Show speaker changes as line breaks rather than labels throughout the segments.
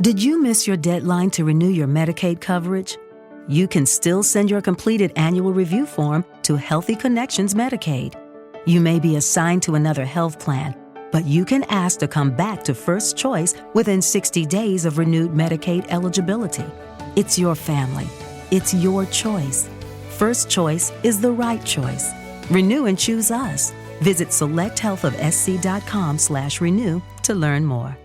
Did you miss your deadline to renew your Medicaid coverage? You can still send your completed annual review form to Healthy Connections Medicaid. You may be assigned to another health plan, but you can ask to come back to First Choice within 60 days of renewed Medicaid eligibility. It's your family. It's your choice. First Choice is the right choice. Renew and choose us. Visit selecthealthofsc.com/renew to learn more.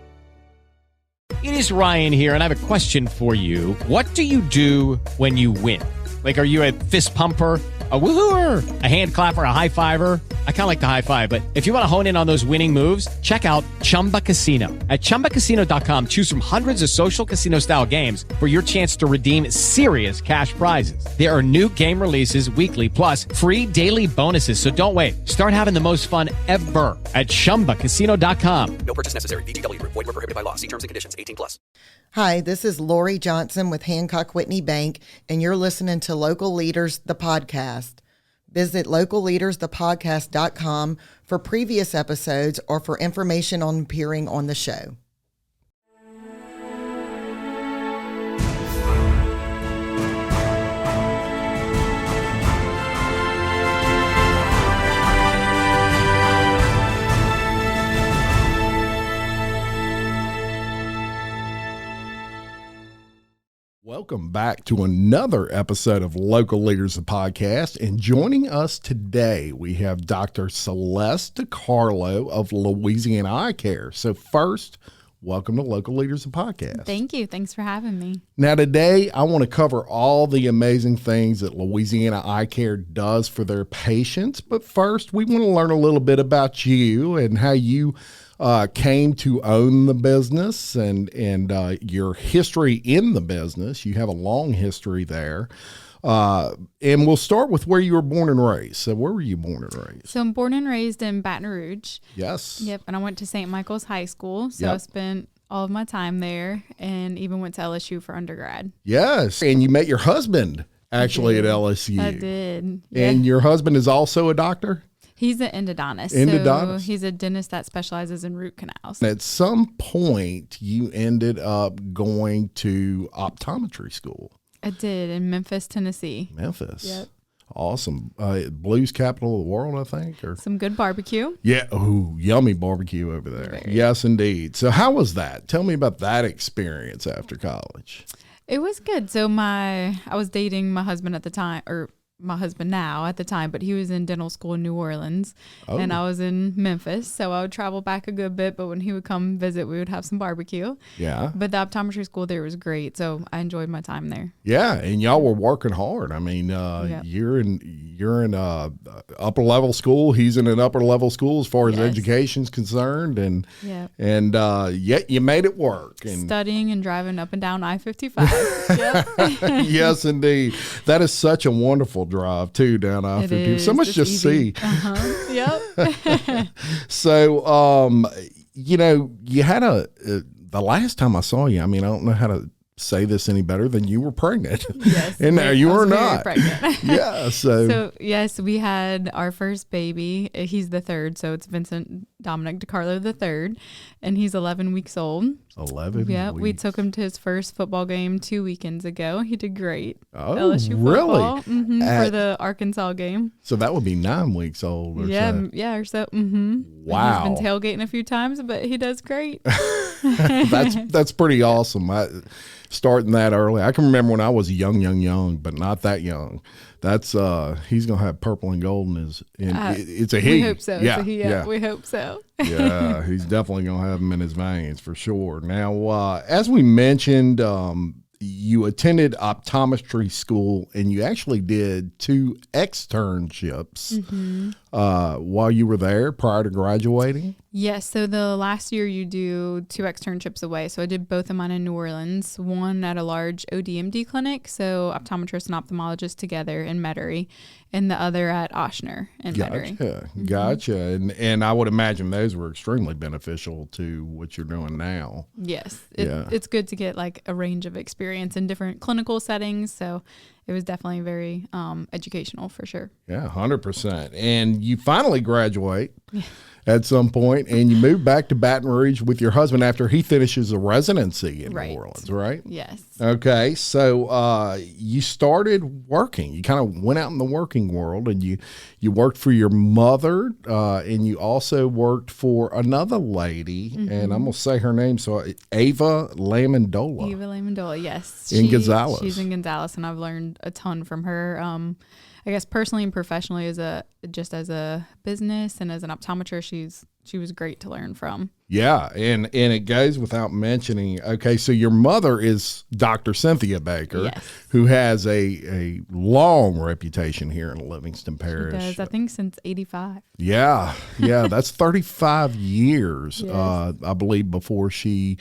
It is Ryan here, and I have a question for you. What do you do when you win? Like, are you a fist pumper, a woo-hooer, a hand clapper, a high fiver? I kind of like the high five, but if you want to hone in on those winning moves, check out Chumba Casino. At ChumbaCasino.com, choose from hundreds of social casino-style games for your chance to redeem serious cash prizes. There are new game releases weekly, plus free daily bonuses. So don't wait. Start having the most fun ever at ChumbaCasino.com.
No purchase necessary. VGW. Void where prohibited by law. See terms and conditions. 18+.
Hi, this is Lori Johnson with Hancock Whitney Bank, and you're listening to Local Leaders, the podcast. Visit localleadersthepodcast.com for previous episodes or for information on appearing on the show.
Welcome back to another episode of Local Leaders, the podcast. And joining us today, we have Dr. Celeste DiCarlo of Louisiana Eye Care. So first, welcome to Local Leaders, the podcast.
Thank you. Thanks for having me.
Now today, I want to cover all the amazing things that Louisiana Eye Care does for their patients. But first, we want to learn a little bit about you and how you came to own the business and your history in the business. You have a long history there. And we'll start with where you were born and raised. So where were you born and raised?
So I'm born and raised in Baton Rouge.
Yes.
Yep. And I went to St. Michael's High School. So I spent all of my time there and even went to LSU for undergrad.
Yes. And you met your husband actually at LSU.
I did. Yeah.
And your husband is also a doctor?
He's an endodontist.
Endodontist.
So he's a dentist that specializes in root canals.
At some point, you ended up going to optometry school.
I did in Memphis, Tennessee.
Memphis.
Yep.
Awesome. Blues capital of the world, I think. Or
some good barbecue.
Yeah. Oh, yummy barbecue over there.
Very.
Yes, indeed. So how was that? Tell me about that experience after college.
It was good. So I was dating my husband at the time, or my husband now at the time, but he was in dental school in New Orleans and I was in Memphis. So I would travel back a good bit, but when he would come visit, we would have some barbecue.
Yeah.
But the optometry school there was great. So I enjoyed my time there.
Yeah. And y'all were working hard. I mean, you're in upper level school. He's in an upper level school as far as education's concerned. And, yet you made it work. And
studying and driving up and down I-55. Yep.
Yes, indeed. That is such a wonderful drive too down I-50. So much to see.
Yep.
So, you had the last time I saw you, I mean, I don't know how to say this any better than you were pregnant.
Yes.
And now you were not.
Pregnant.
Yeah. So
yes, we had our first baby. He's the third. So it's Vincent Dominic DiCarlo the third, and he's 11 weeks old.
11
Yeah.
weeks.
We took him to his first football game 2 weekends ago. He did great.
Oh,
LSU
really?
Football, for the Arkansas game.
So that would be 9 weeks old or so.
Yeah, or so. Mm-hmm.
Wow.
He's been tailgating a few times, but he does great.
That's pretty awesome. Starting that early. I can remember when I was young, but not that young. That's he's gonna have purple and gold in his. It's a he.
We hope so.
Yeah,
We hope so.
Yeah, he's definitely gonna have them in his veins for sure. Now, as we mentioned, you attended optometry school and you actually did 2 externships while you were there prior to graduating.
Yes. So the last year you do 2 externships away. So I did both of mine in New Orleans, one at a large ODMD clinic. So optometrist and ophthalmologist together in Metairie, and the other at Ochsner in Metairie.
Gotcha. And I would imagine those were extremely beneficial to what you're doing now.
Yes. It's good to get like a range of experience in different clinical settings. So it was definitely very educational for sure.
Yeah, 100%. And you finally graduate. at some point, and you moved back to Baton Rouge with your husband after he finishes a residency in New Orleans, right?
Yes.
Okay, so you started working. You kind of went out in the working world, and you worked for your mother, and you also worked for another lady, and I'm going to say her name, so Ava Lamondola.
Eva Lamondola, yes.
In Gonzales.
She's in Gonzales, and I've learned a ton from her. I guess personally and professionally, as a business and as an optometrist, she was great to learn from.
Yeah, and it goes without mentioning. Okay, so your mother is Dr. Cynthia Baker,
Yes.
who has a long reputation here in Livingston Parish.
She does, I think, since '85.
Yeah, that's 35 years,
Yes.
I believe, before she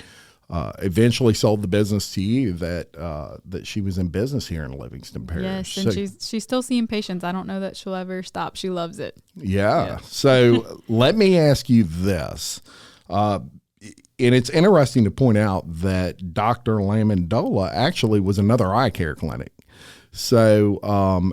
eventually sold the business to you. That she was in business here in Livingston Parish.
Yes, and she's still seeing patients. I don't know that she'll ever stop. She loves it.
Yeah. So let me ask you this. And it's interesting to point out that Dr. Lamondola actually was another eye care clinic. So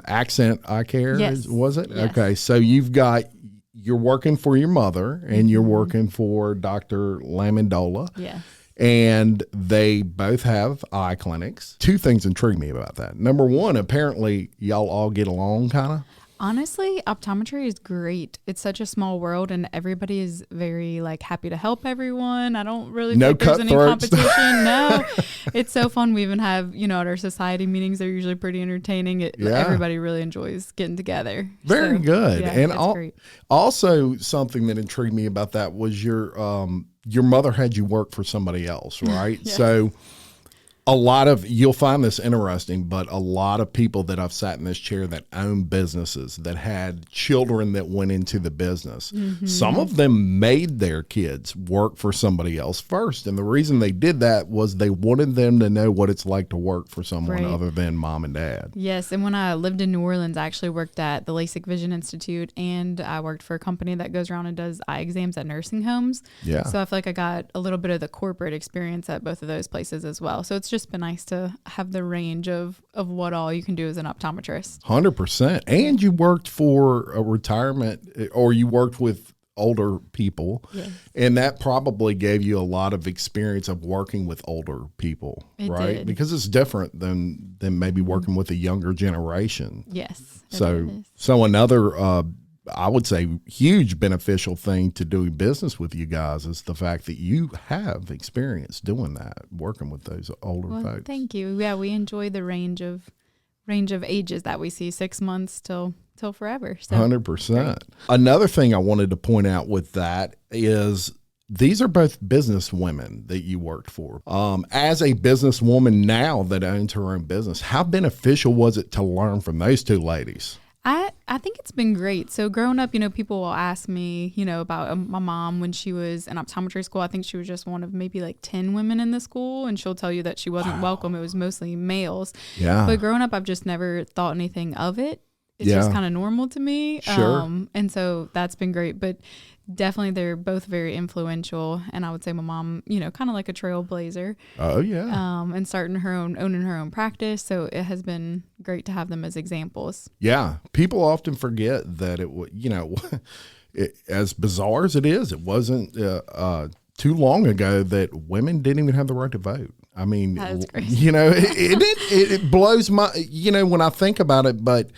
Accent Eye Care,
Yes.
was it?
Yes.
Okay. So you're working for your mother and you're working for Dr. Lamondola.
Yeah.
And they both have eye clinics. Two things intrigue me about that. Number one, apparently y'all all get along kind of.
Honestly, optometry is great. It's such a small world, and everybody is very happy to help everyone. I don't really
No
think there's any
cutthroats.
competition. No, it's so fun. We even have, at our society meetings, they're usually pretty entertaining. Everybody really enjoys getting together.
Very good.
Yeah,
And
it's great.
also something that intrigued me about that was your mother had you work for somebody else, right?
Yes.
So you'll find this interesting, but a lot of people that I've sat in this chair that own businesses that had children that went into the business, some of them made their kids work for somebody else first. And the reason they did that was they wanted them to know what it's like to work for someone
Right.
other than mom and dad.
Yes, and when I lived in New Orleans, I actually worked at the LASIK Vision Institute, and I worked for a company that goes around and does eye exams at nursing homes.
Yeah.
So I feel like I got a little bit of the corporate experience at both of those places as well. So it's just been nice to have the range of what all you can do as an optometrist.
100%. And you worked for a retirement, or you worked with older people.
Yes.
And that probably gave you a lot of experience of working with older people,
It
right?
did.
Because it's different than maybe working with a younger generation.
Yes. it
So
is.
another, I would say, huge beneficial thing to doing business with you guys is the fact that you have experience doing that, working with those older
Well,
folks.
thank you. Yeah, we enjoy the range of ages that we see, 6 months till forever. So
100%. Another thing I wanted to point out with that is these are both business women that you worked for. As a businesswoman now that owns her own business, how beneficial was it to learn from those two ladies?
I think it's been great. So growing up, people will ask me, about my mom when she was in optometry school. I think she was just one of maybe 10 women in the school, and she'll tell you that she wasn't welcome. It was mostly males.
Yeah.
But growing up, I've just never thought anything of it. It's
Yeah.
just kind of normal to me.
Sure.
And so that's been great. But definitely they're both very influential. And I would say my mom, kind of like a trailblazer.
Oh, yeah.
And owning her own practice. So it has been great to have them as examples.
Yeah. People often forget that as bizarre as it is, it wasn't too long ago that women didn't even have the right to vote. I mean,
That is crazy.
it blows my, when I think about it, but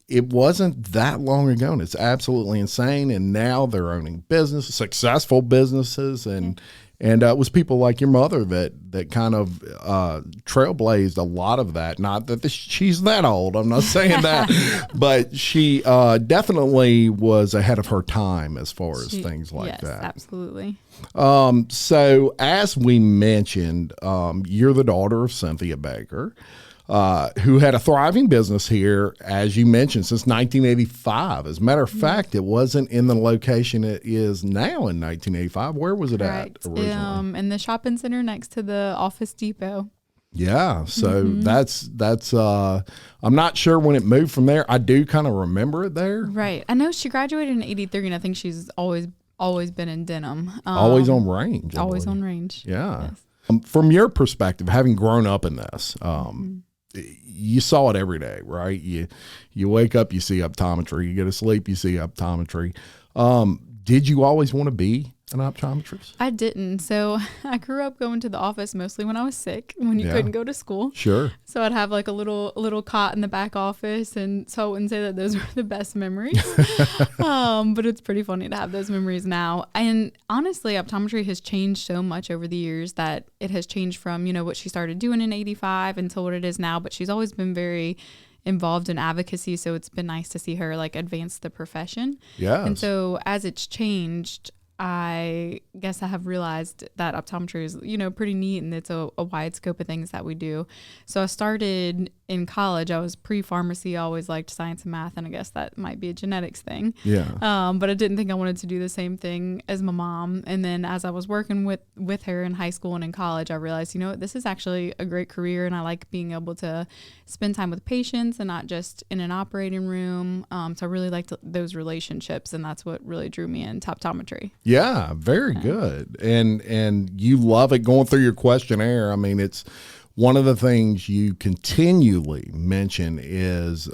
it wasn't that long ago, and it's absolutely insane. And now they're owning successful businesses, and it was people like your mother that kind of trailblazed a lot of that. Not that she's that old, I'm not saying that, but she definitely was ahead of her time as far as things like
yes,
that.
Absolutely.
So as we mentioned, you're the daughter of Cynthia Baker, who had a thriving business here, as you mentioned, since 1985. As a matter of fact, it wasn't in the location it is now in 1985. Where was it
Correct.
at originally?
In the shopping center next to the Office Depot.
Yeah, so that's I'm not sure when it moved from there. I do kind of remember it there.
Right. I know she graduated in '83, and I think she's always been in Denham.
Always on range. I
Always
believe.
on range.
Yeah.
Yes.
From your perspective, having grown up in this, you saw it every day, right? You wake up, you see optometry. You go to sleep, you see optometry. Did you always want to be an optometrist?
I didn't. So I grew up going to the office mostly when I was sick, when you couldn't go to school.
Sure.
So I'd have like a little cot in the back office, and so I wouldn't say that those were the best memories. But it's pretty funny to have those memories now. And honestly, optometry has changed so much over the years that it has changed from, what she started doing in 85 until what it is now. But she's always been very involved in advocacy, so it's been nice to see her like advance the profession.
Yeah.
And so as it's changed, I guess I have realized that optometry is, pretty neat, and it's a wide scope of things that we do. So I started in college. I was pre-pharmacy. I always liked science and math, and I guess that might be a genetics thing.
Yeah.
But I didn't think I wanted to do the same thing as my mom. And then as I was working with her in high school and in college, I realized, this is actually a great career, and I like being able to spend time with patients and not just in an operating room. So I really liked those relationships, and that's what really drew me into optometry.
Yeah, very good. And you love it going through your questionnaire. I mean, it's one of the things you continually mention is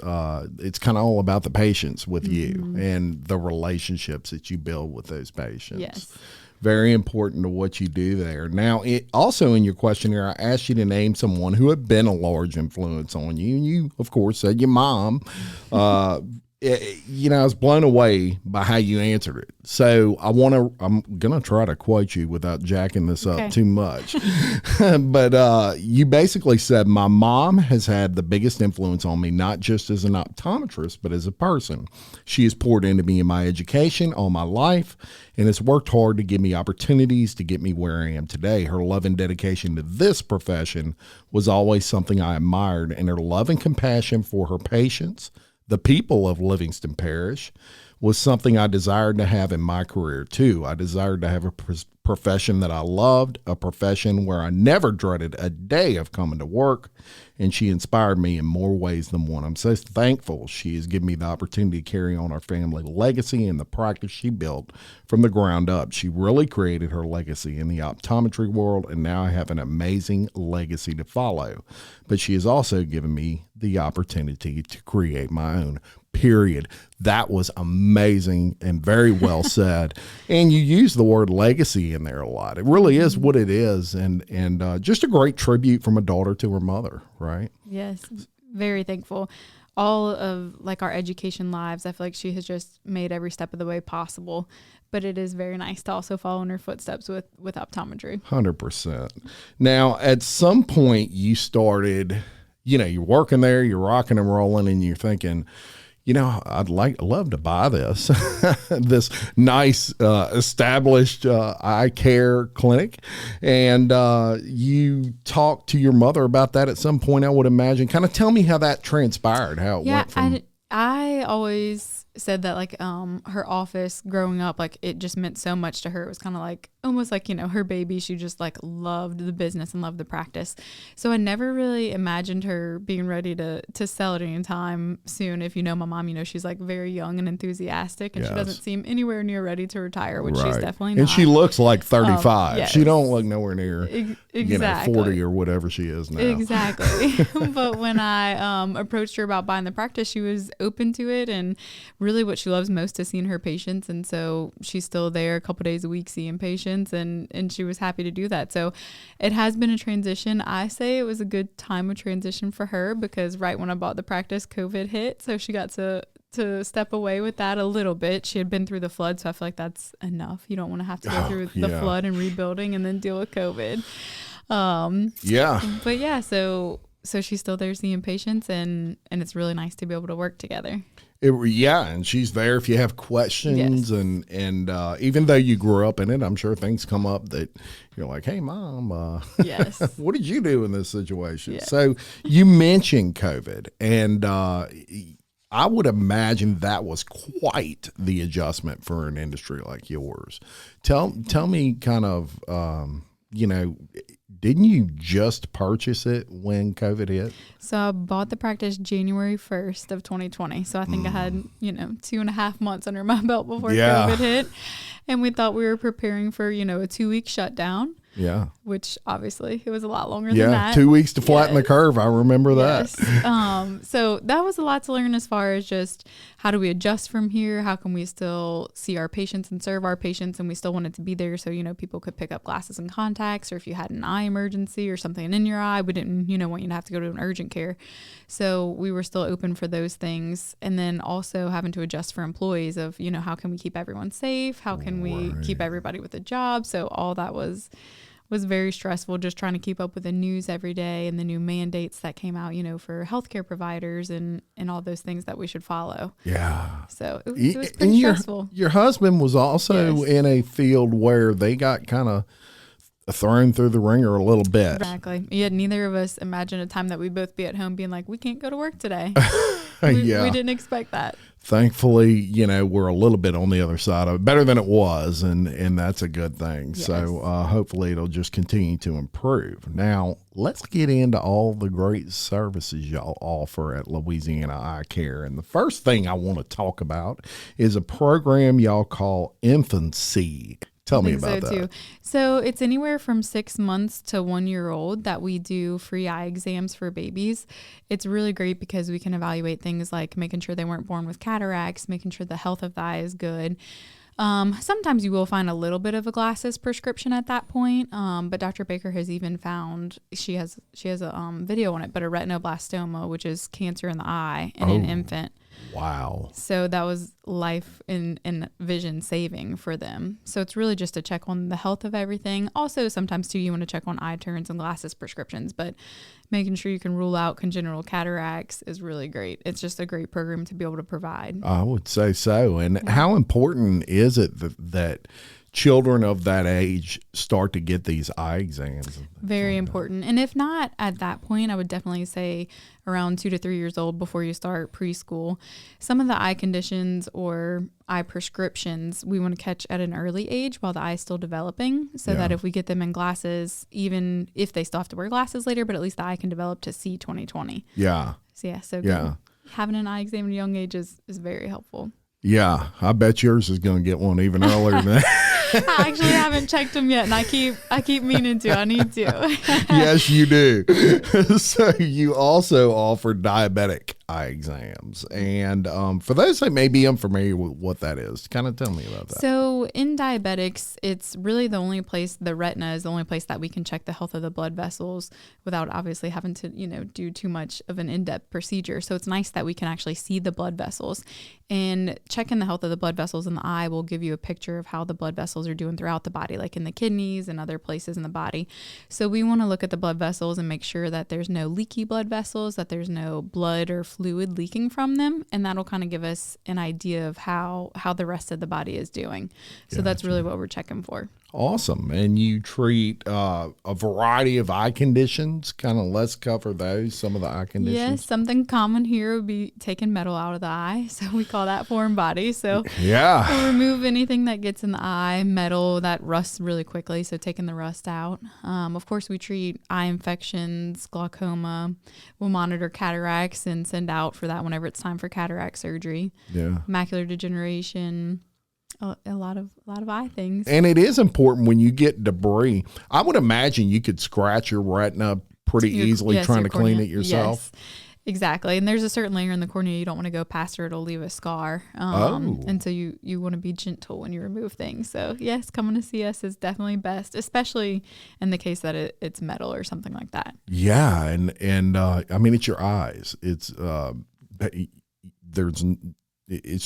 it's kind of all about the patients with you and the relationships that you build with those patients.
Yes.
Very important to what you do there. Now, it also in your questionnaire, I asked you to name someone who had been a large influence on you. And you, of course, said your mom. I was blown away by how you answered it. So I'm going to try to quote you without jacking this up too much. But you basically said, my mom has had the biggest influence on me, not just as an optometrist, but as a person. She has poured into me in my education all my life and has worked hard to give me opportunities to get me where I am today. Her love and dedication to this profession was always something I admired, and her love and compassion for her patients, the people of Livingston Parish, was something I desired to have in my career too. I desired to have a profession that I loved, a profession where I never dreaded a day of coming to work, and she inspired me in more ways than one. I'm so thankful she has given me the opportunity to carry on our family legacy and the practice she built from the ground up. She really created her legacy in the optometry world, and now I have an amazing legacy to follow. But she has also given me the opportunity to create my own. Period. That was amazing and very well said. And you use the word legacy in there a lot. It really is what it is, and just a great tribute from a daughter to her mother, right?
Yes, very thankful. All of like our education lives, I feel like she has just made every step of the way possible. But it is very nice to also follow in her footsteps with optometry.
100%. Now, at some point, you started, you're working there, you're rocking and rolling, and you're thinking, I'd love to buy this, this nice established eye care clinic. And you talked to your mother about that at some point, I would imagine. Kind of tell me how that transpired, how it went from.
I always said that like her office growing up, like it just meant so much to her. It was kind of like almost like, her baby. She just like loved the business and loved the practice. So I never really imagined her being ready to sell at any time soon. If my mom, she's like very young and enthusiastic, and she doesn't seem anywhere near ready to retire, which she's definitely not.
And she looks like 35.
Yes.
She don't look nowhere near,
exactly.
40 or whatever she is now.
Exactly. But when I approached her about buying the practice, she was open to it, and really what she loves most is seeing her patients. And so she's still there a couple days a week seeing patients, and she was happy to do that. So it has been a transition. I say it was a good time of transition for her, because right when I bought the practice, COVID hit. So she got to step away with that a little bit. She had been through the flood, so I feel like that's enough. You don't want to have to go through the flood and rebuilding and then deal with COVID. But yeah, so she's still there seeing patients, and it's really nice to be able to work together.
And she's there if you have questions, and even though you grew up in it, I'm sure things come up that you're like, hey, Mom,
yes,
what did you do in this situation?
Yes.
So you mentioned COVID, and I would imagine that was quite the adjustment for an industry like yours. Tell me kind of, didn't you just purchase it when COVID hit?
So I bought the practice January 1st of 2020. So I think I had, 2.5 months under my belt before COVID hit. And we thought we were preparing for, a 2-week shutdown.
Yeah.
which obviously it was a lot longer than that.
2 weeks to flatten the
Yes.
curve. I remember that.
Yes. So that was a lot to learn as far as just how do we adjust from here? How can we still see our patients and serve our patients, and we still wanted to be there so, people could pick up glasses and contacts, or if you had an eye emergency or something in your eye, we didn't, want you to have to go to an urgent care. So we were still open for those things. And then also having to adjust for employees of, how can we keep everyone safe? How can we keep everybody with a job? So all that was very stressful, just trying to keep up with the news every day and the new mandates that came out, for healthcare providers and all those things that we should follow.
Yeah.
So it was
And
pretty stressful.
Your husband was also
Yes.
in a field where they got kind of thrown through the ringer a little bit.
Exactly. Yeah, neither of us imagined a time that we'd both be at home being like, we can't go to work today.
Yeah.
We didn't expect that.
Thankfully, we're a little bit on the other side of it, better than it was, and that's a good thing.
Yes.
So hopefully it'll just continue to improve. Now, let's get into all the great services y'all offer at Louisiana Eye Care. And the first thing I want to talk about is a program y'all call Infancy. Tell me about that.
Too. So it's anywhere from 6 months to 1 year old that we do free eye exams for babies. It's really great because we can evaluate things like making sure they weren't born with cataracts, making sure the health of the eye is good. Sometimes you will find a little bit of a glasses prescription at that point, but Dr. Baker has even found she has a video on it, but a retinoblastoma, which is cancer in the eye in an infant.
Wow.
So that was life and vision saving for them. So it's really just to check on the health of everything. Also, sometimes too, you want to check on eye turns and glasses prescriptions, but making sure you can rule out congenital cataracts is really great. It's just a great program to be able to provide.
I would say so. And how important is it that children of that age start to get these eye exams?
Very important. And if not at that point, I would definitely say around 2 to 3 years old before you start preschool. Some of the eye conditions or eye prescriptions we want to catch at an early age while the eye is still developing, so that if we get them in glasses, even if they still have to wear glasses later, but at least the eye can develop to see 20/20.
Yeah.
So having an eye exam at a young age is very helpful.
Yeah. I bet yours is going to get one even earlier than that.
I actually haven't checked them yet, and I keep meaning to. I need to.
Yes, you do. So you also offer diabetic eye exams. And for those that may be unfamiliar with what that is, kind of tell me about that.
So in diabetics, it's really the retina is the only place that we can check the health of the blood vessels without obviously having to, do too much of an in-depth procedure. So it's nice that we can actually see the blood vessels, and checking the health of the blood vessels in the eye will give you a picture of how the blood vessels are doing throughout the body, like in the kidneys and other places in the body. So we want to look at the blood vessels and make sure that there's no leaky blood vessels, that there's no blood or fluid leaking from them. And that'll kind of give us an idea of how the rest of the body is doing. So that's really what we're checking for.
Awesome. And you treat a variety of eye conditions. Kind of let's cover those, some of the eye conditions.
Yes, something common here would be taking metal out of the eye. So we call that foreign body. So we'll remove anything that gets in the eye, metal that rusts really quickly. So taking the rust out. Of course, we treat eye infections, glaucoma. We'll monitor cataracts and send out for that whenever it's time for cataract surgery.
Yeah.
Macular degeneration. A lot of eye things.
And it is important when you get debris. I would imagine you could scratch your retina pretty easily trying to clean it yourself.
Yes, exactly. And there's a certain layer in the cornea you don't want to go past, or it'll leave a scar. And so you want to be gentle when you remove things. So yes, coming to see us is definitely best, especially in the case that it's metal or something like that.
Yeah, and I mean, it's your eyes. It's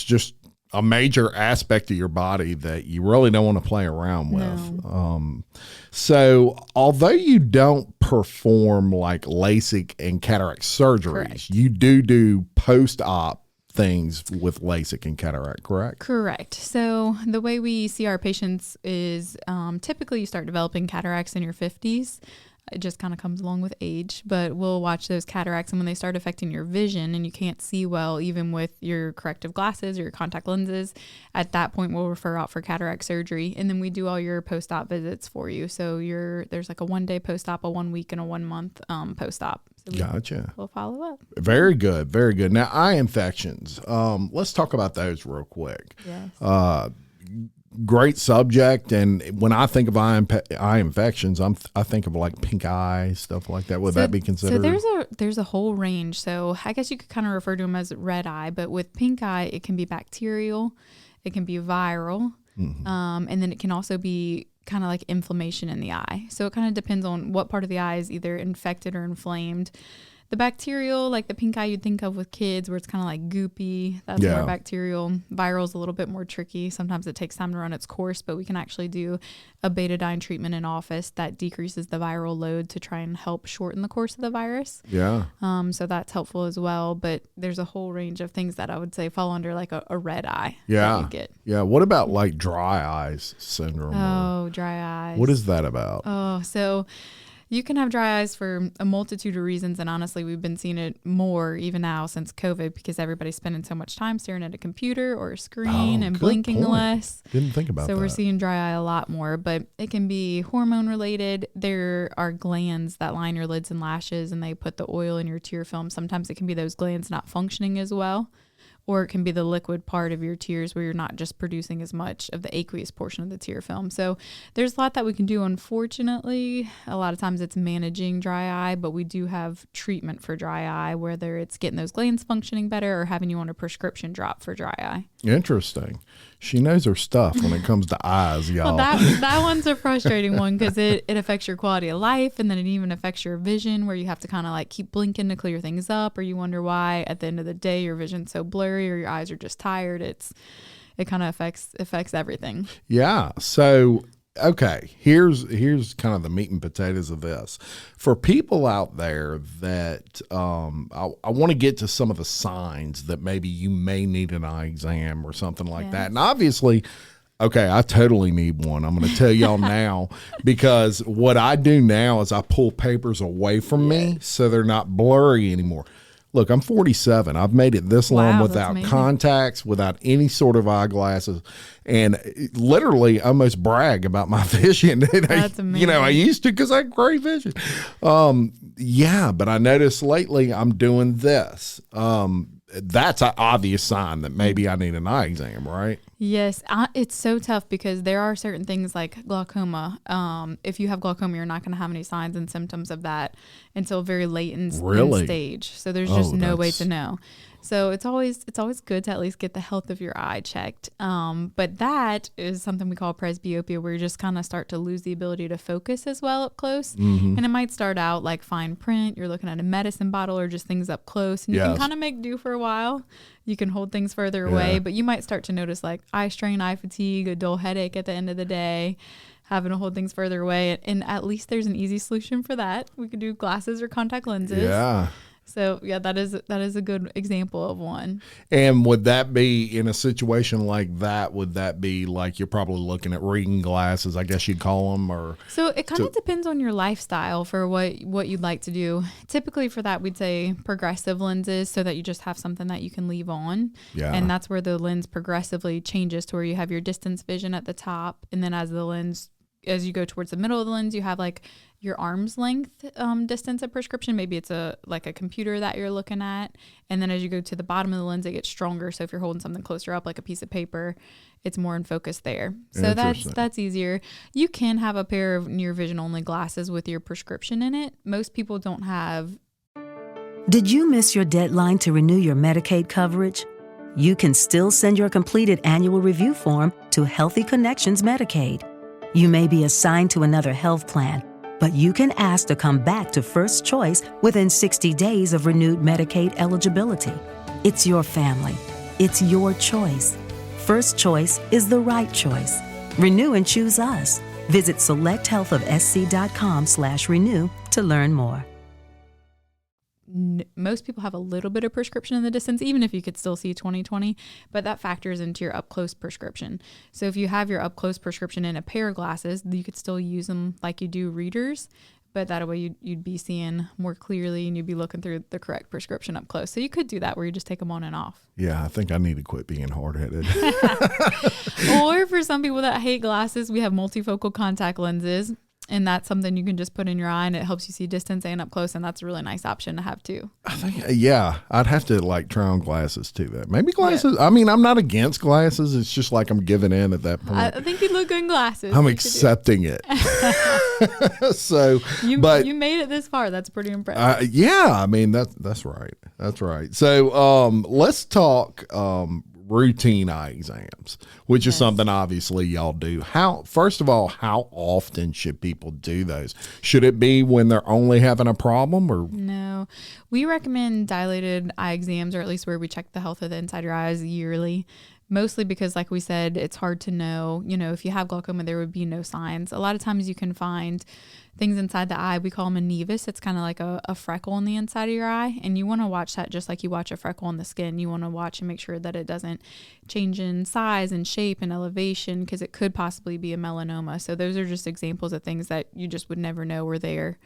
just a major aspect of your body that you really don't want to play around with.
No.
So although you don't perform like LASIK and cataract surgeries,
Correct.
you do post-op things with LASIK and cataract, correct?
Correct. So the way we see our patients is typically you start developing cataracts in your 50s. It just kind of comes along with age, but we'll watch those cataracts, and when they start affecting your vision and you can't see well, even with your corrective glasses or your contact lenses, at that point we'll refer out for cataract surgery, and then we do all your post-op visits for you. So there's like a 1 day post-op, a 1 week, and a 1 month post-op. So
Gotcha.
We'll follow up.
Very good. Very good. Now, eye infections. Let's talk about those real quick.
Yes.
great subject. And when I think of eye infections, I think of like pink eye, stuff like that. Would that be considered?
So there's a whole range. So I guess you could kind of refer to them as red eye, but with pink eye, it can be bacterial, it can be viral, and then it can also be kind of like inflammation in the eye. So it kind of depends on what part of the eye is either infected or inflamed. The bacterial, like the pink eye you'd think of with kids where it's kind of like goopy, that's more bacterial. Viral's a little bit more tricky. Sometimes it takes time to run its course, but we can actually do a betadine treatment in office that decreases the viral load to try and help shorten the course of the virus.
Yeah.
So that's helpful as well. But there's a whole range of things that I would say fall under like a red eye.
Yeah.
That you get.
Yeah. What about like dry eyes syndrome?
Oh, dry eyes.
What is that about?
Oh, so you can have dry eyes for a multitude of reasons, and honestly, we've been seeing it more even now since COVID because everybody's spending so much time staring at a computer or a screen and blinking less.
Didn't think about that.
So we're seeing dry eye a lot more, but it can be hormone related. There are glands that line your lids and lashes, and they put the oil in your tear film. Sometimes it can be those glands not functioning as well. Or it can be the liquid part of your tears where you're not just producing as much of the aqueous portion of the tear film. So there's a lot that we can do. Unfortunately, a lot of times it's managing dry eye, but we do have treatment for dry eye, whether it's getting those glands functioning better or having you on a prescription drop for dry eye.
Interesting. She knows her stuff when it comes to eyes, y'all.
Well, that one's a frustrating one because it affects your quality of life, and then it even affects your vision where you have to kind of like keep blinking to clear things up, or you wonder why at the end of the day your vision's so blurry or your eyes are just tired. It kind of affects everything.
Yeah. So, okay, here's kind of the meat and potatoes of this. For people out there that I want to get to some of the signs that maybe you may need an eye exam or something like that. And obviously, okay, I totally need one. I'm going to tell y'all now, because what I do now is I pull papers away from me so they're not blurry anymore. Look, I'm 47. I've made it this long without contacts, without any sort of eyeglasses, and literally almost brag about my vision.
That's amazing.
I used to because I had great vision. But I noticed lately I'm doing this. That's an obvious sign that maybe I need an eye exam, right?
Yes. It's so tough because there are certain things like glaucoma. If you have glaucoma, you're not going to have any signs and symptoms of that until very late in stage. So there's just no way to know. So it's always good to at least get the health of your eye checked. But that is something we call presbyopia, where you just kind of start to lose the ability to focus as well up close. And it might start out like fine print. You're looking at a medicine bottle or just things up close. And you can kind of make do for a while. You can hold things further away, but you might start to notice like eye strain, eye fatigue, a dull headache at the end of the day, having to hold things further away. And at least there's an easy solution for that. We could do glasses or contact lenses.
Yeah.
So yeah, that is a good example of one.
And would that be in a situation like that? Would that be like you're probably looking at reading glasses, I guess you'd call them, or?
So it kind of depends on your lifestyle for what you'd like to do. Typically for that, we'd say progressive lenses, so that you just have something that you can leave on.
Yeah.
And that's where the lens progressively changes to where you have your distance vision at the top, and then as you go towards the middle of the lens, you have like your arm's length distance of prescription. Maybe it's like a computer that you're looking at. And then as you go to the bottom of the lens, it gets stronger. So if you're holding something closer up, like a piece of paper, it's more in focus there. So that's easier. You can have a pair of near vision only glasses with your prescription in it. Most people don't have.
Did you miss your deadline to renew your Medicaid coverage? You can still send your completed annual review form to Healthy Connections Medicaid. You may be assigned to another health plan, but you can ask to come back to First Choice within 60 days of renewed Medicaid eligibility. It's your family. It's your choice. First Choice is the right choice. Renew and choose us. Visit selecthealthofsc.com/renew to learn more.
Most people have a little bit of prescription in the distance, even if you could still see 20/20, but that factors into your up close prescription. So if you have your up close prescription in a pair of glasses, you could still use them like you do readers, but that way you'd be seeing more clearly and you'd be looking through the correct prescription up close. So you could do that where you just take them on and off.
Yeah, I think I need to quit being hard-headed.
Or for some people that hate glasses, we have multifocal contact lenses. And that's something you can just put in your eye, and it helps you see distance and up close. And that's a really nice option to have too.
I think, yeah, I'd have to like try on glasses too. That maybe glasses. Yeah. I mean, I'm not against glasses. It's just like I'm giving in at that point.
I think you'd look good in glasses.
I'm accepting it. So,
you made it this far. That's pretty impressive.
Yeah, I mean that's right. That's right. So let's talk routine eye exams, which is something obviously y'all do. First of all, how often should people do those? Should it be when they're only having a problem, or? No,
we recommend dilated eye exams, or at least where we check the health of the inside of your eyes yearly. Mostly because, like we said, it's hard to know, if you have glaucoma, there would be no signs. A lot of times you can find things inside the eye. We call them a nevus. It's kind of like a freckle on the inside of your eye. And you want to watch that just like you watch a freckle on the skin. You want to watch and make sure that it doesn't change in size and shape and elevation, because it could possibly be a melanoma. So those are just examples of things that you just would never know were there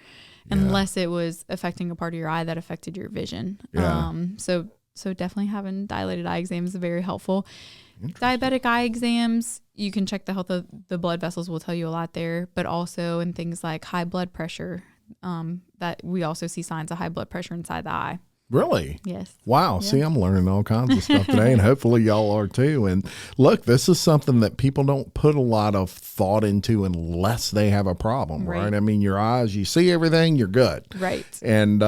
unless it was affecting a part of your eye that affected your vision.
Yeah.
So definitely having dilated eye exams is very helpful. Diabetic eye exams, you can check the health of the blood vessels, will tell you a lot there, but also in things like high blood pressure, that we also see signs of high blood pressure inside the eye.
Really?
Yes.
Wow. Yeah. See, I'm learning all kinds of stuff today, and hopefully y'all are too. And look, this is something that people don't put a lot of thought into unless they have a problem, right? I mean, your eyes, you see everything, you're good.
Right.
And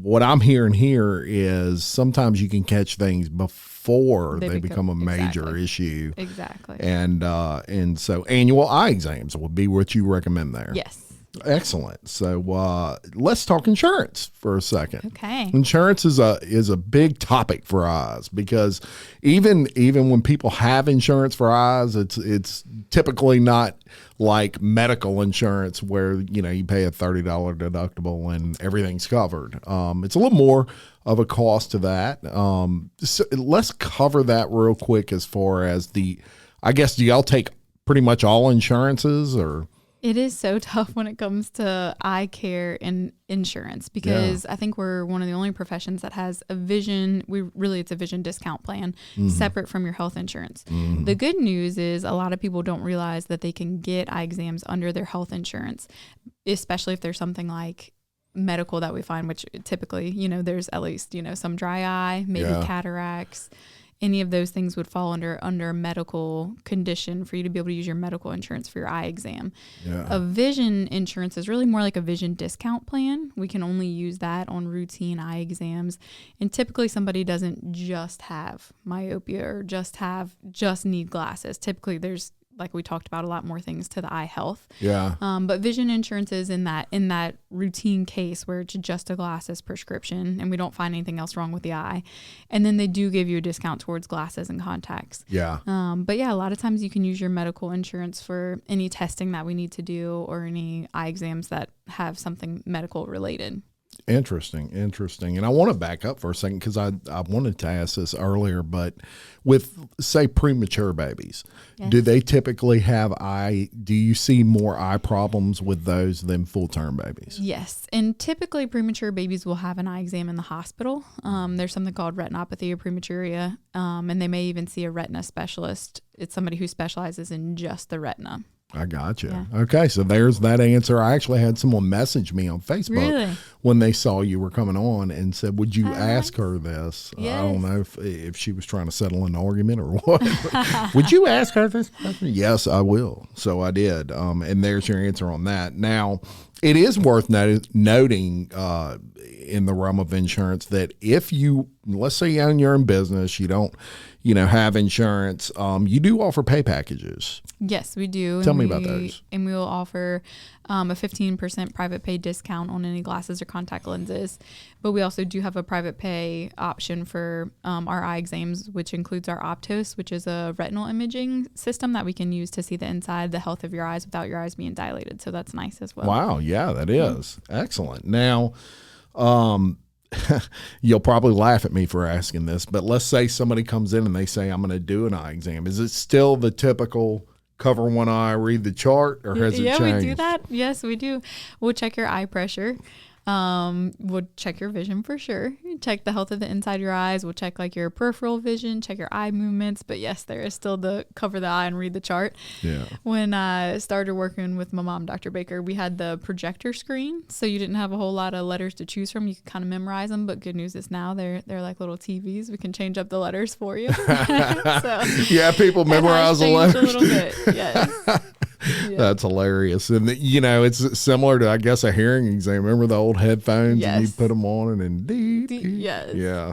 what I'm hearing here is sometimes you can catch things before they become a major issue.
Exactly.
And so annual eye exams would be what you recommend there.
Yes.
Excellent. So let's talk insurance for a second.
Okay.
Insurance is a big topic for eyes, because even when people have insurance for eyes, it's typically not like medical insurance where you pay a $30 deductible and everything's covered. It's a little more of a cost to that. So let's cover that real quick as far as do y'all take pretty much all insurances, or?
It is so tough when it comes to eye care and insurance, because I think we're one of the only professions that has a vision. It's a vision discount plan separate from your health insurance. Mm-hmm. The good news is a lot of people don't realize that they can get eye exams under their health insurance, especially if there's something like medical that we find, which typically, there's at least, some dry eye, maybe cataracts. Any of those things would fall under a medical condition for you to be able to use your medical insurance for your eye exam. Yeah. A vision insurance is really more like a vision discount plan. We can only use that on routine eye exams. And typically somebody doesn't just have myopia or just need glasses. Typically there's, like we talked about, a lot more things to the eye health.
Yeah.
But vision insurance is in that routine case where it's just a glasses prescription and we don't find anything else wrong with the eye. And then they do give you a discount towards glasses and contacts.
Yeah.
But yeah, a lot of times you can use your medical insurance for any testing that we need to do or any eye exams that have something medical related.
Interesting. And I want to back up for a second, because I wanted to ask this earlier, but with, say, premature babies, do they typically do you see more eye problems with those than full-term babies?
Yes. And typically premature babies will have an eye exam in the hospital. There's something called retinopathy of prematuria, and they may even see a retina specialist. It's somebody who specializes in just the retina.
I got you. Yeah. Okay, so there's that answer. I actually had someone message me on Facebook when they saw you were coming on and said, would you ask her this?
Yes.
I don't know if she was trying to settle an argument or what. Would you ask her this? Yes, I will. So I did. And there's your answer on that. Now, it is worth noting in the realm of insurance that if you, let's say you're in business, you don't have insurance, you do offer pay packages.
Yes, we do.
Tell me about those.
And we will offer a 15% private pay discount on any glasses or contact lenses. But we also do have a private pay option for our eye exams, which includes our Optos, which is a retinal imaging system that we can use to see the inside, the health of your eyes without your eyes being dilated. So that's nice as well.
Wow. Yeah, that is. Excellent. Now, you'll probably laugh at me for asking this, but let's say somebody comes in and they say, I'm going to do an eye exam. Is it still the typical cover one eye, read the chart, or has it changed?
Yeah, we do that. Yes, we do. We'll check your eye pressure. We'll check your vision for sure. Check the health of the inside of your eyes. We'll check like your peripheral vision, check your eye movements. But yes, there is still the cover the eye and read the chart.
Yeah.
When I started working with my mom, Dr. Baker, we had the projector screen. So you didn't have a whole lot of letters to choose from. You could kind of memorize them. But good news is now they're like little TVs. We can change up the letters for you. So,
yeah, people memorize the letters.
A little bit, yes. Yeah.
That's hilarious. And, it's similar to, I guess, a hearing exam. Remember the old headphones
Yes.
and you put them on and then
Yes.
Yeah,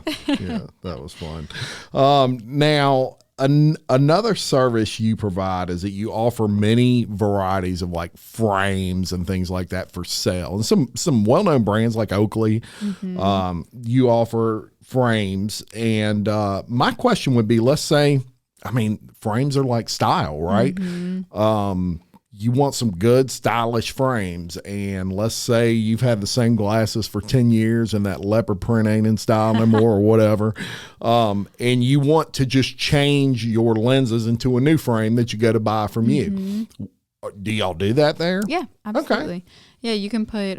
that was fun. Now, another service you provide is that you offer many varieties of like frames and things like that for sale. And some well-known brands like Oakley, you offer frames. And my question would be, let's say, frames are like style, right? You want some good stylish frames, and let's say you've had the same glasses for 10 years and that leopard print ain't in style no more or whatever, and you want to just change your lenses into a new frame that you go to buy from you. Do y'all do that there?
Yeah, absolutely.
Okay.
Yeah, you can put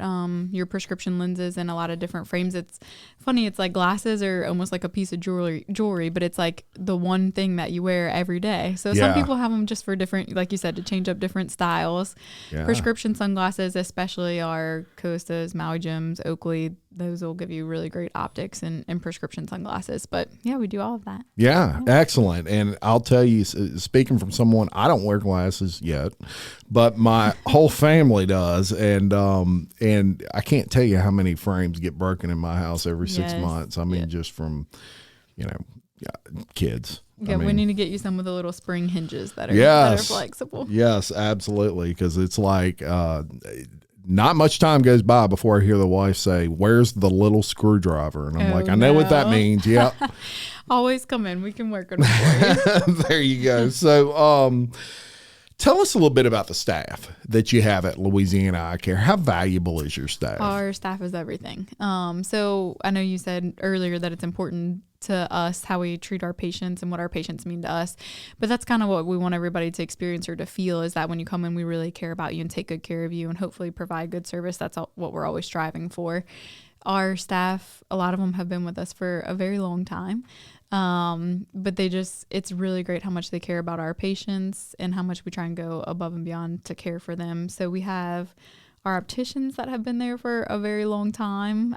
your prescription lenses in a lot of different frames. It's funny. It's like glasses are almost like a piece of jewelry, but it's like the one thing that you wear every day. So some people have them just for different, like you said, to change up different styles. Yeah. Prescription sunglasses, especially our Costas, Maui Jims, Oakley, those will give you really great optics and prescription sunglasses. But yeah, we do all of that.
Yeah, excellent. And I'll tell you, speaking from someone, I don't wear glasses yet, but my whole family does. And I can't tell you how many frames get broken in my house every 6 months. Just from, kids.
Yeah, we need to get you some with the little spring hinges that are flexible.
Yes, absolutely. Because it's like, not much time goes by before I hear the wife say, "Where's the little screwdriver?" And I'm I know what that means. Yeah.
Always come in. We can work on it for you.
There you go. So, tell us a little bit about the staff that you have at Louisiana Eye Care. How valuable is your staff?
Our staff is everything. So I know you said earlier that it's important to us how we treat our patients and what our patients mean to us. But that's kind of what we want everybody to experience or to feel, is that when you come in, we really care about you and take good care of you and hopefully provide good service. That's what we're always striving for. Our staff, a lot of them have been with us for a very long time. But it's really great how much they care about our patients and how much we try and go above and beyond to care for them. So we have our opticians that have been there for a very long time.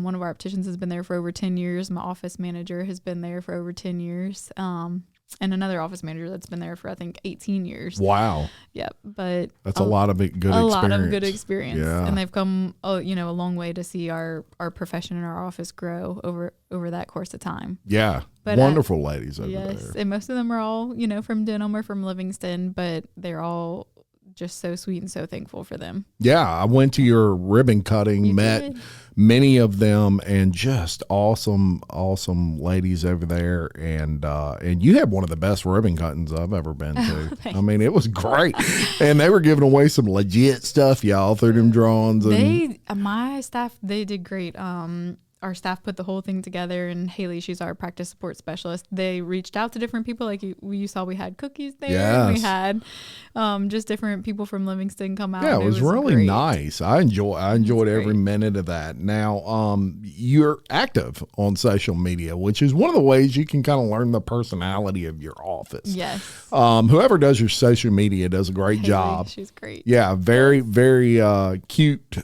One of our opticians has been there for over 10 years. My office manager has been there for over 10 years. And another office manager that's been there for, I think, 18 years.
Wow.
Yep. But
that's a lot of good experience. A
lot of good experience.
Yeah.
And they've come, a long way to see our profession and our office grow over that course of time.
Yeah. But wonderful ladies over there.
Yes. And most of them are all, from Denham or from Livingston, but they're all just so sweet and so thankful for them.
Yeah, I went to your ribbon cutting, met many of them, and just awesome ladies over there. And you had one of the best ribbon cuttings I've ever been to. It was great. And they were giving away some legit stuff, y'all, through them drawings.
My staff, they did great. Our staff put the whole thing together, and Haley, she's our practice support specialist. They reached out to different people. Like you saw, we had cookies there. Yes. We had just different people from Livingston come out.
Yeah, it was really great. Nice. I enjoyed every minute of that. Now, you're active on social media, which is one of the ways you can kind of learn the personality of your office.
Yes.
Whoever does your social media does a great job.
She's great.
Yeah, very, very cute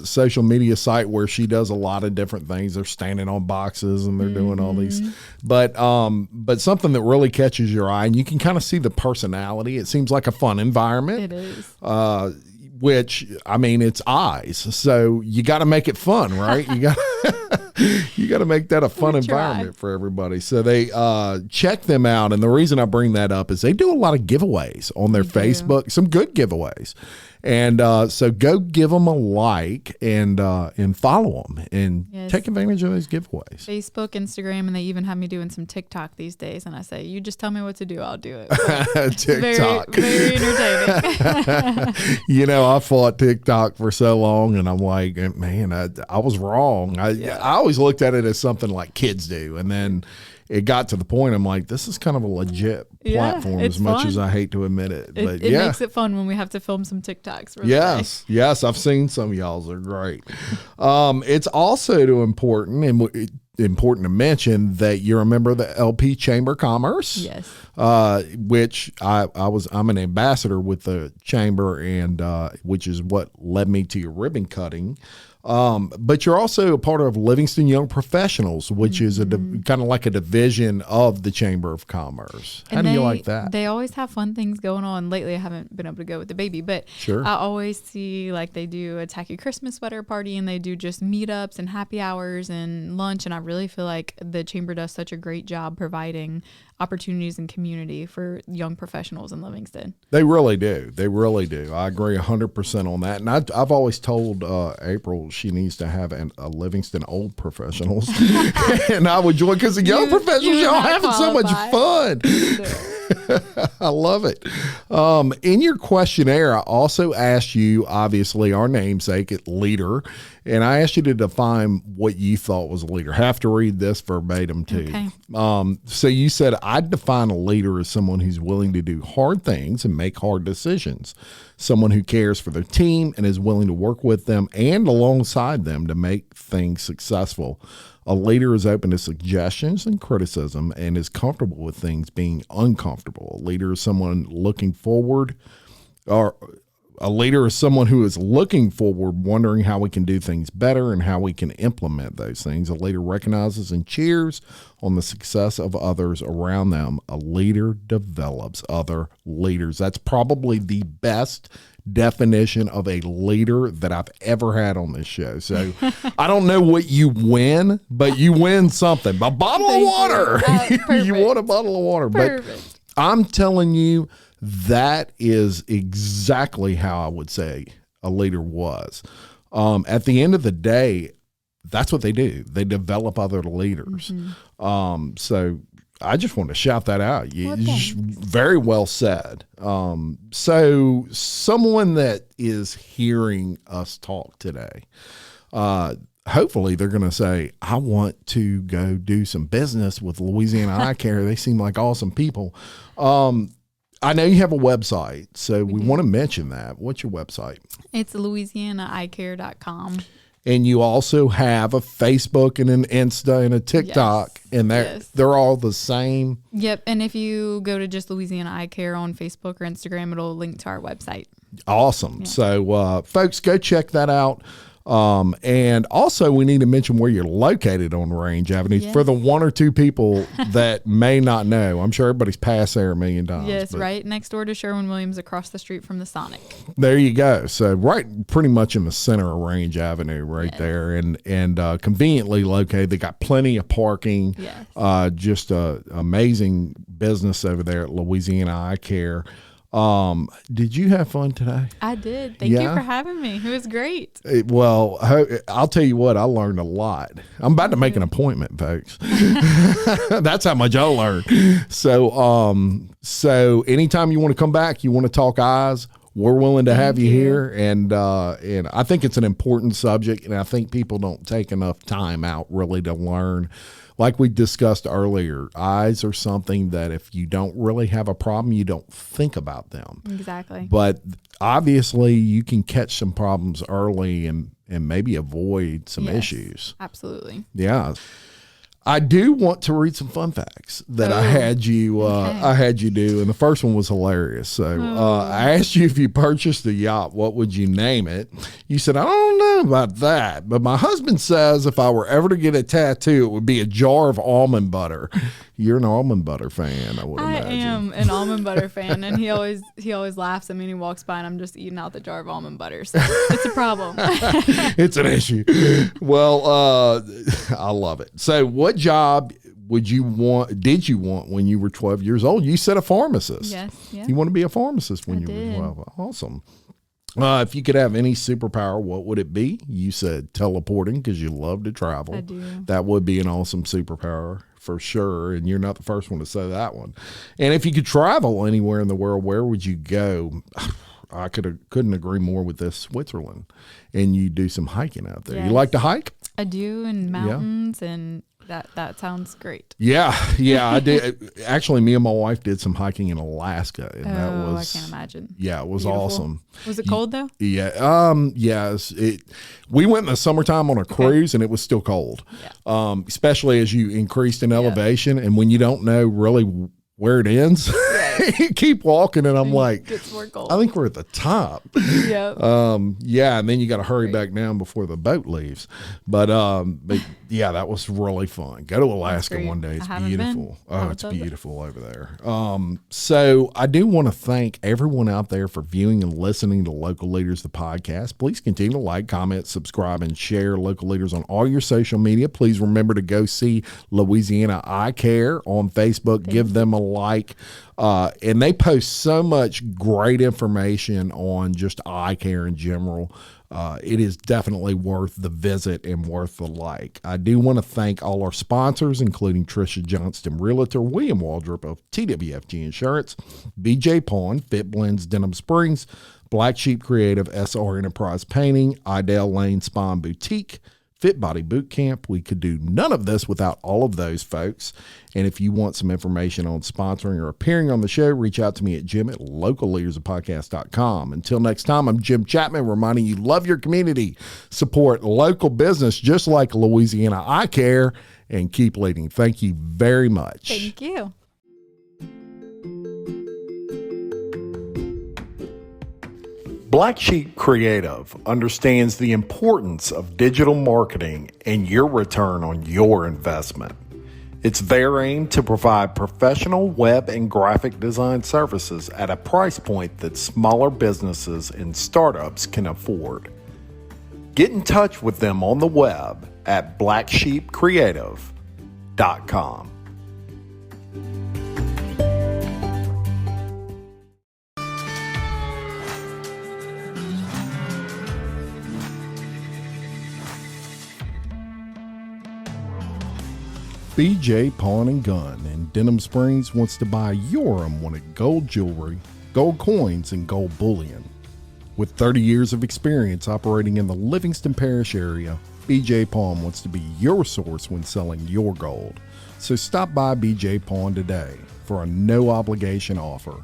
social media site where she does a lot of different things. They're standing on boxes and they're doing all these, but something that really catches your eye, and you can kind of see the personality. It seems like a fun environment.
It is.
Which, it's eyes. So you got to make it fun, right? You got to make that a fun environment for everybody. So they check them out. And the reason I bring that up is they do a lot of giveaways on their Facebook, some good giveaways. And so go give them a like and follow them and take advantage of those giveaways.
Facebook, Instagram, and they even have me doing some TikTok these days. And I say, you just tell me what to do, I'll do it.
TikTok.
Very entertaining.
I fought TikTok for so long, and I'm like, man, I was wrong. I always looked at it as something like kids do. And then it got to the point I'm like, this is kind of a legit platform,
it's
as much
fun.
as I hate to admit it. But
It makes it fun when we have to film some TikToks. For the day.
Yes, I've seen some of y'all's. They're great. It's also important important to mention that you're a member of the LP Chamber of Commerce.
Yes.
Which I'm an ambassador with the chamber, and which is what led me to your ribbon cutting. But you're also a part of Livingston Young Professionals, which is kind of like a division of the Chamber of Commerce. How do you like that?
They always have fun things going on. Lately, I haven't been able to go with the baby, but
Sure.
I always see like they do a tacky Christmas sweater party, and they do just meetups and happy hours and lunch. And I really feel like the Chamber does such a great job providing opportunities and community for young professionals in Livingston.
They really do. They really do. I agree 100% on that. And I've always told April she needs to have a Livingston Old Professionals. And I would join because the young professionals, y'all having so much fun. I love it. In your questionnaire, I also asked you, obviously, our namesake, leader, and I asked you to define what you thought was a leader. Have to read this verbatim, too.
Okay.
So you said, I'd define a leader as someone who's willing to do hard things and make hard decisions, someone who cares for their team and is willing to work with them and alongside them to make things successful. A leader is open to suggestions and criticism and is comfortable with things being uncomfortable. A leader is someone looking forward, or a leader is someone who is looking forward, wondering how we can do things better and how we can implement those things. A leader recognizes and cheers on the success of others around them. A leader develops other leaders. That's probably the best definition of a leader that I've ever had on this show. So I don't know what you win, but you win something. A bottle of water. You want a bottle of water.
Perfect.
But I'm telling you, that is exactly how I would say a leader was. At the end of the day, that's what they do. They develop other leaders. So I just want to shout that out. Very well said. So someone that is hearing us talk today, hopefully they're going to say, I want to go do some business with Louisiana Eye Care. They seem like awesome people. I know you have a website, so we want to mention that. What's your website?
It's LouisianaEyeCare.com.
And you also have a Facebook and an Insta and a TikTok, and they're all the same.
Yep. And if you go to just Louisiana Eye Care on Facebook or Instagram, it'll link to our website.
Awesome.
Yeah.
So, folks, go check that out. And also we need to mention where you're located on Range Avenue for the one or two people that may not know. I'm sure everybody's passed there a million times.
Yes, right next door to Sherwin-Williams, across the street from the Sonic.
There you go. So right pretty much in the center of Range Avenue there, and conveniently located. They got plenty of parking.
Yes.
Just a amazing business over there at Louisiana Eye Care. Did you have fun today?
I did. Thank you for having me. It was great.
Well, I'll tell you what, I learned a lot. I'm about to make an appointment, folks. That's how much I learned. So anytime you want to come back, you want to talk eyes, we're willing to have you here. And I think it's an important subject, and I think people don't take enough time out really to learn. Like we discussed earlier, eyes are something that if you don't really have a problem, you don't think about them.
Exactly.
But obviously you can catch some problems early and maybe avoid some issues.
Absolutely.
Yeah. I do want to read some fun facts that I had you do, and the first one was hilarious. So I asked you if you purchased a yacht, what would you name it? You said, I don't know about that, but my husband says if I were ever to get a tattoo, it would be a jar of almond butter. You're an almond butter fan, I would imagine.
I am an almond butter fan, and he always laughs at me and he walks by and I'm just eating out the jar of almond butter. So it's a problem.
It's an issue. Well, I love it. So what job did you want when you were 12 years old? You said a pharmacist.
Yes. Yeah.
You want to be a pharmacist when you were 12. Awesome. If you could have any superpower, what would it be? You said teleporting because you love to travel.
I do.
That would be an awesome superpower for sure. And you're not the first one to say that one. And if you could travel anywhere in the world, where would you go? I couldn't agree more with this. Switzerland. And you do some hiking out there.
Yes.
You like to hike?
I do, in mountains and That sounds great.
Yeah, I did. Actually, me and my wife did some hiking in Alaska, and that was,
I can't imagine.
Yeah, it was
Beautiful.
awesome.
Was it cold though?
Yeah, yes. We went in the summertime on a cruise, and it was still cold. Yeah. Especially as you increased in elevation, and when you don't know really where it ends, you keep walking, and I'm like,
gets more cold.
I think we're at the top.
Yep.
Yeah, and then you got to hurry back down before the boat leaves. But yeah, that was really fun. Go to Alaska one day. It's beautiful. Oh, it's beautiful over there. So I do want to thank everyone out there for viewing and listening to Local Leaders, the podcast. Please continue to like, comment, subscribe, and share Local Leaders on all your social media. Please remember to go see Louisiana Eye Care on Facebook. Give them a like. And they post so much great information on just eye care in general. It is definitely worth the visit and worth the like. I do want to thank all our sponsors, including Tricia, Johnston, Realtor, William Waldrop of TWFG Insurance, BJ Pawn, Fit Blends, Denham Springs, Blaksheep Creative, SR Enterprise Painting, Idell Lane Spa and Boutique, Fit Body Boot Camp. We could do none of this without all of those folks. And if you want some information on sponsoring or appearing on the show, reach out to me at jim@localleadersofpodcast.com. Until next time, I'm Jim Chapman, reminding you, love your community, support local business just like Louisiana Eye Care, and keep leading. Thank you very much.
Thank you.
Blaksheep Creative understands the importance of digital marketing and your return on your investment. It's their aim to provide professional web and graphic design services at a price point that smaller businesses and startups can afford. Get in touch with them on the web at blaksheepcreative.com. BJ Pawn and Gun in Denham Springs wants to buy your unwanted gold jewelry, gold coins, and gold bullion. With 30 years of experience operating in the Livingston Parish area, BJ Pawn wants to be your source when selling your gold. So stop by BJ Pawn today for a no-obligation offer.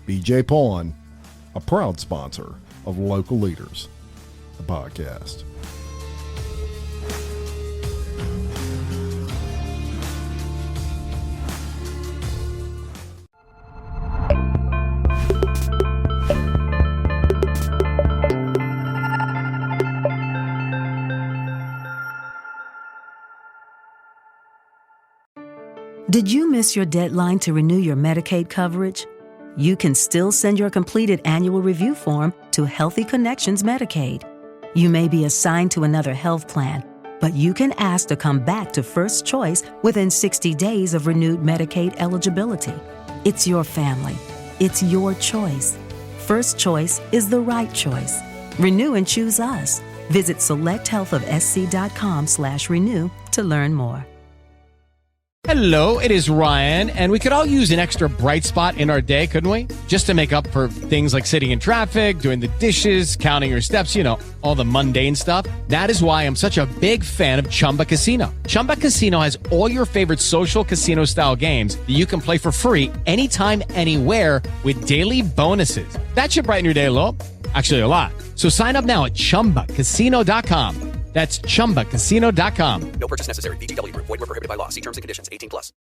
BJ Pawn, a proud sponsor of Local Leaders, the podcast.
Did you miss your deadline to renew your Medicaid coverage? You can still send your completed annual review form to Healthy Connections Medicaid. You may be assigned to another health plan, but you can ask to come back to First Choice within 60 days of renewed Medicaid eligibility. It's your family. It's your choice. First Choice is the right choice. Renew and choose us. Visit selecthealthofsc.com/renew to learn more.
Hello, it is Ryan, and we could all use an extra bright spot in our day, couldn't we? Just to make up for things like sitting in traffic, doing the dishes, counting your steps, all the mundane stuff. That is why I'm such a big fan of Chumba Casino. Chumba Casino has all your favorite social casino-style games that you can play for free anytime, anywhere with daily bonuses. That should brighten your day a little. Actually, a lot. So sign up now at ChumbaCasino.com. That's ChumbaCasino.com.
No purchase necessary. VGW Group. Void where prohibited by law. See terms and conditions. 18+.